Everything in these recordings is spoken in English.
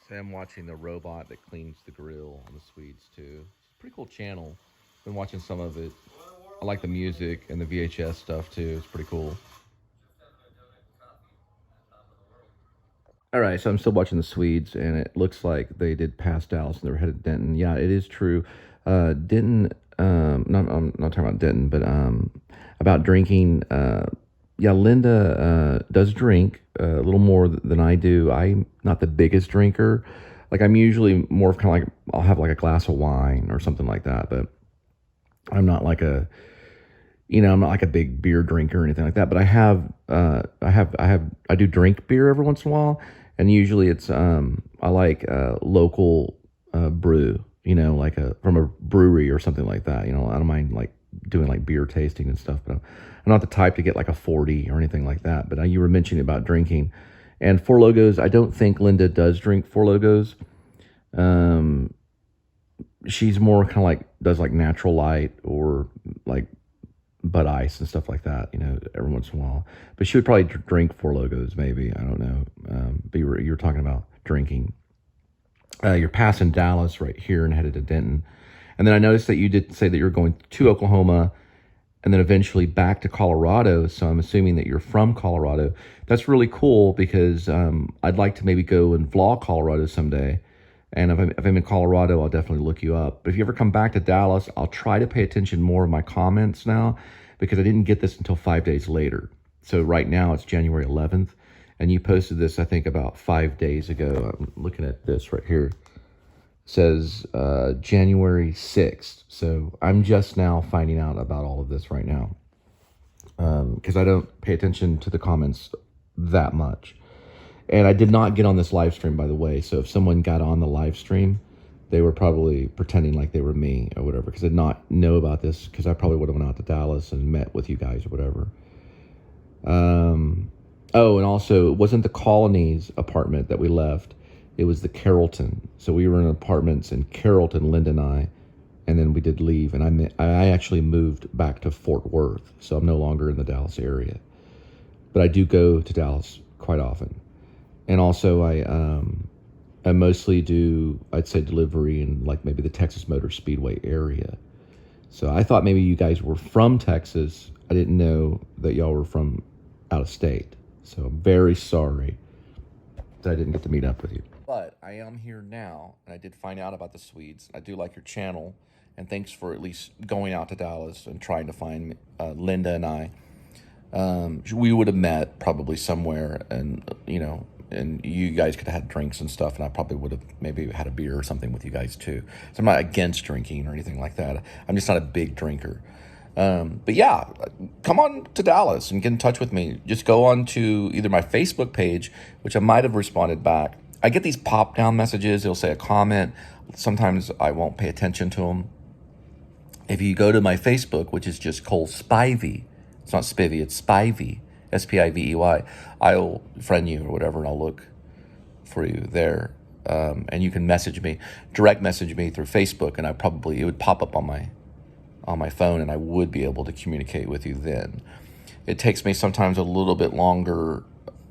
So I'm watching the robot that cleans the grill on the Swedes too. It's a pretty cool channel. Been watching some of it. I like the music and the VHS stuff too. It's pretty cool. All right, so I'm still watching the Swedes, and it looks like they did pass Dallas and they're headed to Denton. Yeah, it is true. Denton, I'm not talking about Denton, but about drinking. Yeah, Linda does drink a little more than I do. I'm not the biggest drinker. Like I'm usually more of kind of like I'll have like a glass of wine or something like that, but I'm not like a I'm not like a big beer drinker or anything like that, but I do drink beer every once in a while, and usually it's I like local brew, like from a brewery or something like that. I don't mind like doing like beer tasting and stuff, but I'm not the type to get like a 40 or anything like that. But you were mentioning about drinking, and Four Logos. I don't think Linda does drink Four Logos. Um, she's more kind of like does like natural light or like Bud Ice and stuff like that, every once in a while. But she would probably drink Four Logos, maybe. I don't know. But you were talking about drinking. You're passing Dallas right here and headed to Denton. And then I noticed that you did say that you're going to Oklahoma and then eventually back to Colorado. So I'm assuming that you're from Colorado. That's really cool because I'd like to maybe go and vlog Colorado someday. And if I'm in Colorado, I'll definitely look you up. But if you ever come back to Dallas, I'll try to pay attention more of my comments now because I didn't get this until 5 days later. So right now it's January 11th. And you posted this, I think, about 5 days ago. I'm looking at this right here. It says January 6th. So I'm just now finding out about all of this right now because I don't pay attention to the comments that much. And I did not get on this live stream, by the way. So if someone got on the live stream, they were probably pretending like they were me or whatever, because I did not know about this, because I probably would have went out to Dallas and met with you guys or whatever. Oh, and also, it wasn't the Colonies apartment that we left. It was the Carrollton. So we were in apartments in Carrollton, Linda and I, and then we did leave. And I actually moved back to Fort Worth, so I'm no longer in the Dallas area. But I do go to Dallas quite often. And also I mostly do, I'd say, delivery in like maybe the Texas Motor Speedway area. So I thought maybe you guys were from Texas. I didn't know that y'all were from out of state. So I'm very sorry that I didn't get to meet up with you. But I am here now, and I did find out about the Swedes. I do like your channel, and thanks for at least going out to Dallas and trying to find Linda and I. We would have met probably somewhere, and and you guys could have had drinks and stuff, and I probably would have maybe had a beer or something with you guys too. So I'm not against drinking or anything like that. I'm just not a big drinker. But yeah, come on to Dallas and get in touch with me. Just go on to either my Facebook page, which I might have responded back. I get these pop down messages. It'll say a comment. Sometimes I won't pay attention to them. If you go to my Facebook, which is just Cole Spivey, it's not Spivey, it's Spivey, Spivey. I'll friend you or whatever, and I'll look for you there. And you can direct message me through Facebook, and it would pop up on my phone, and I would be able to communicate with you then. It takes me sometimes a little bit longer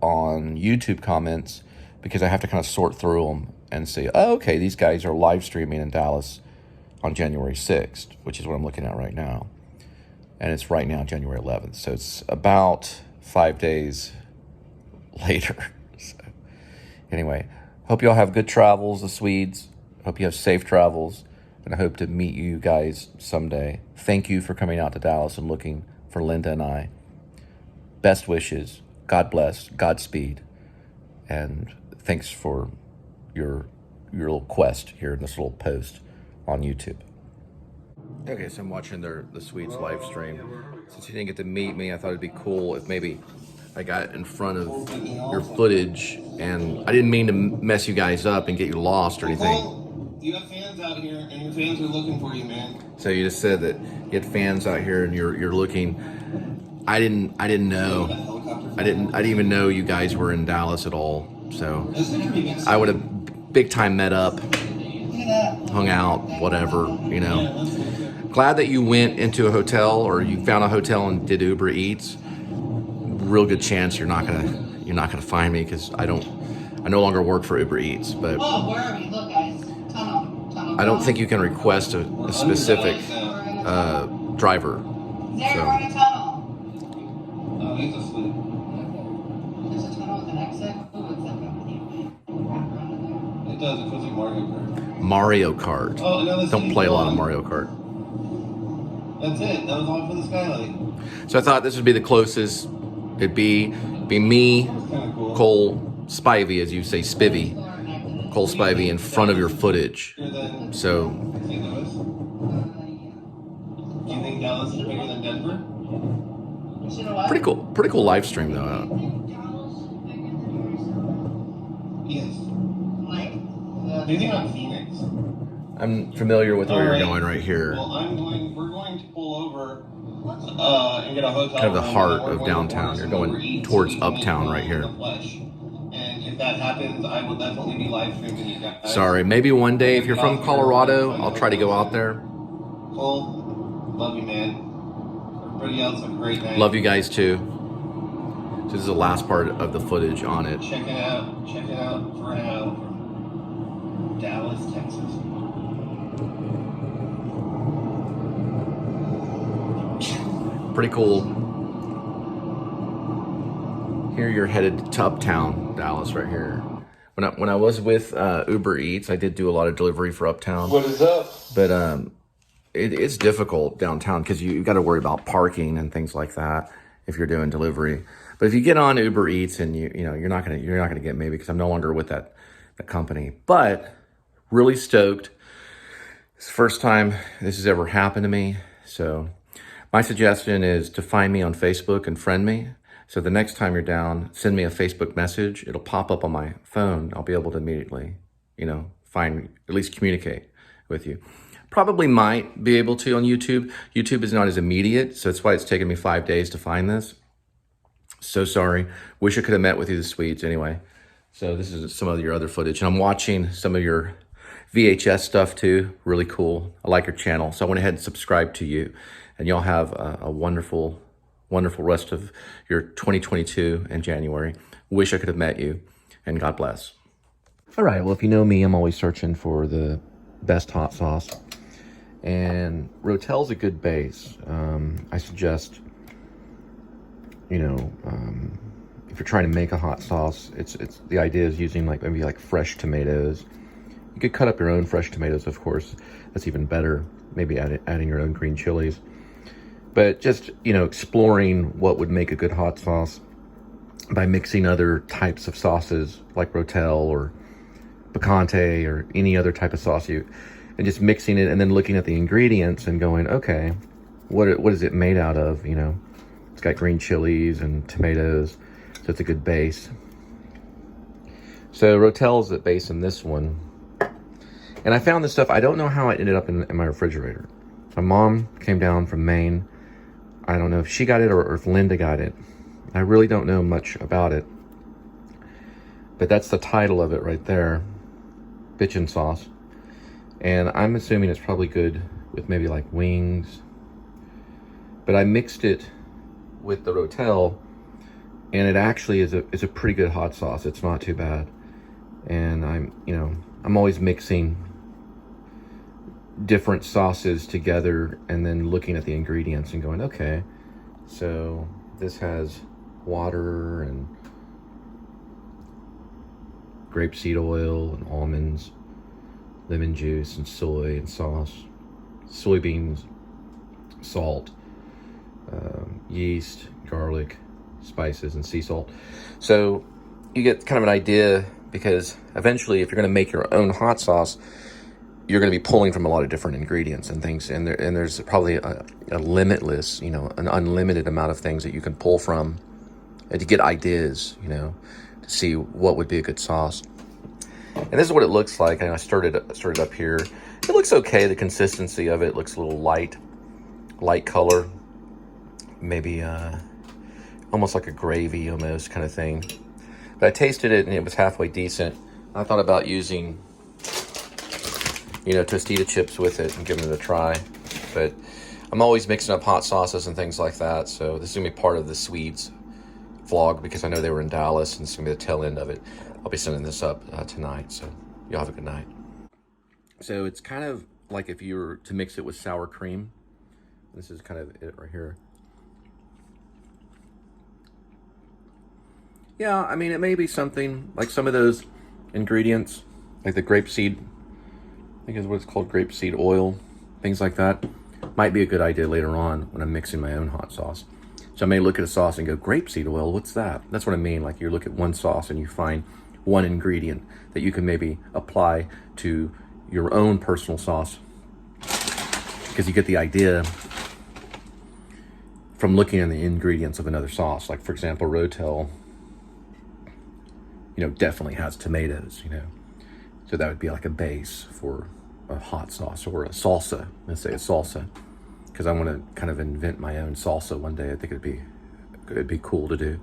on YouTube comments because I have to kind of sort through them and say, oh, okay, these guys are live streaming in Dallas on January 6th, which is what I'm looking at right now. And it's right now January 11th. So it's about 5 days later. So anyway, hope you all have good travels, the Swedes. Hope you have safe travels. And I hope to meet you guys someday. Thank you for coming out to Dallas and looking for Linda and I. Best wishes. God bless. Godspeed. And thanks for your little quest here in this little post on YouTube. Okay, so I'm watching the Swedes live stream. Since you didn't get to meet me, I thought it'd be cool if maybe I got in front of your footage, and I didn't mean to mess you guys up and get you lost or anything. You have fans out here, and your fans are looking for you, man. So you just said that you had fans out here, and you're looking. I didn't know. I didn't even know you guys were in Dallas at all. So I would have big time met up, hung out, whatever, Glad that you went into a hotel, or you found a hotel and did Uber Eats. Real good chance you're not gonna find me, because I don't I no longer work for Uber Eats, but Oh, where are we? Look, guys. Tunnel. I don't think you can request a specific driver. There, So. we're in a tunnel. Oh, he's asleep. There's a tunnel with an exit. Oh, it's like It does. It feels like Mario Kart. Mario Kart. Oh, another Don't play a lot of Mario Kart. That's it. That was all for the skylight. So I thought this would be the closest. It'd be me, Cool. Cole Spivey, as you say, Spivey. Cole Spivey in front of your footage. So. St. Louis. Do you think Dallas is bigger than Denver? Pretty cool live stream though. Yes. Do you think I'm Phoenix? I'm familiar with where you're going right here. Well, we're going to pull over and get a hotel. Kind of the heart of downtown. You're going towards uptown right here. And if that happens, I will definitely be live streaming you guys. Sorry, maybe one day if you're from Colorado, I'll try to go out there. Cole, love you, man. Everybody else, have a great night. Love you guys too. So this is the last part of the footage on it. Check it out for now from Dallas, Texas. Pretty cool. Here you're headed to Uptown, Dallas, right here. When I was with Uber Eats, I did do a lot of delivery for Uptown. What is up? But it's difficult downtown because you got to worry about parking and things like that if you're doing delivery. But if you get on Uber Eats and you're not gonna get me because I'm no longer with that company. But really stoked. It's the first time this has ever happened to me. So my suggestion is to find me on Facebook and friend me. So the next time you're down, send me a Facebook message. It'll pop up on my phone. I'll be able to immediately, at least communicate with you. Probably might be able to on YouTube. YouTube is not as immediate, so that's why it's taken me 5 days to find this. So sorry. Wish I could have met with you, the Swedes. Anyway, so this is some of your other footage. And I'm watching some of your VHS stuff too. Really cool. I like your channel. So I went ahead and subscribed to you. And y'all have a wonderful, wonderful rest of your 2022 and January. Wish I could have met you. And God bless. All right. Well, if you know me, I'm always searching for the best hot sauce. And Rotel's a good base. I suggest, if you're trying to make a hot sauce, it's the idea is using maybe fresh tomatoes. You could cut up your own fresh tomatoes, of course. That's even better. Maybe adding your own green chilies. But just, exploring what would make a good hot sauce by mixing other types of sauces like Rotel or picante or any other type of sauce and just mixing it and then looking at the ingredients and going, okay, what is it made out of? It's got green chilies and tomatoes, so it's a good base. So Rotel's the base in this one. And I found this stuff, I don't know how it ended up in my refrigerator. My mom came down from Maine. I don't know if she got it or if Linda got it. I really don't know much about it. But that's the title of it right there. Bitchin' sauce. And I'm assuming it's probably good with maybe wings. But I mixed it with the Rotel, and it actually is a pretty good hot sauce. It's not too bad. And I'm always mixing different sauces together and then looking at the ingredients and going, okay, so this has water and grapeseed oil and almonds, lemon juice and soy and sauce, soybeans, salt, yeast, garlic, spices, and sea salt. So you get kind of an idea, because eventually if you're going to make your own hot sauce, you're going to be pulling from a lot of different ingredients and things, and there's probably a limitless, an unlimited amount of things that you can pull from and to get ideas, to see what would be a good sauce. And this is what it looks like. And I started up here. It looks okay. The consistency of it looks a little light color, maybe almost like a gravy almost kind of thing. But I tasted it and it was halfway decent. I thought about using Tostita chips with it and giving it a try. But I'm always mixing up hot sauces and things like that. So this is going to be part of the Swedes vlog because I know they were in Dallas and it's gonna be the tail end of it. I'll be sending this up tonight, so y'all have a good night. So it's kind of like if you were to mix it with sour cream. This is kind of it right here. Yeah, I mean, it may be something like some of those ingredients, like the grapeseed, I think is what it's called, grapeseed oil, things like that, might be a good idea later on when I'm mixing my own hot sauce. So I may look at a sauce and go, grapeseed oil, what's that? That's what I mean, like you look at one sauce and you find one ingredient that you can maybe apply to your own personal sauce, because you get the idea from looking at the ingredients of another sauce. Like for example, Rotel, definitely has tomatoes, so that would be like a base for a hot sauce or a salsa. Let's say a salsa, because I want to kind of invent my own salsa one day. I think it'd be cool to do.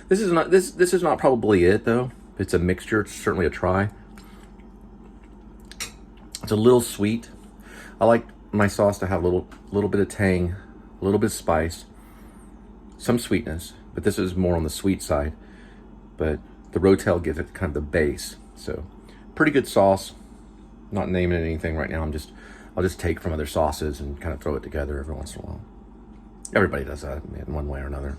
This is not probably it though. It's a mixture. It's certainly a try. It's a little sweet. I like my sauce to have a little bit of tang, a little bit of spice, some sweetness, but this is more on the sweet side. But the Rotel gives it kind of the base. So pretty good sauce. Not naming anything right now. I'll just take from other sauces and kind of throw it together every once in a while. Everybody does that in one way or another.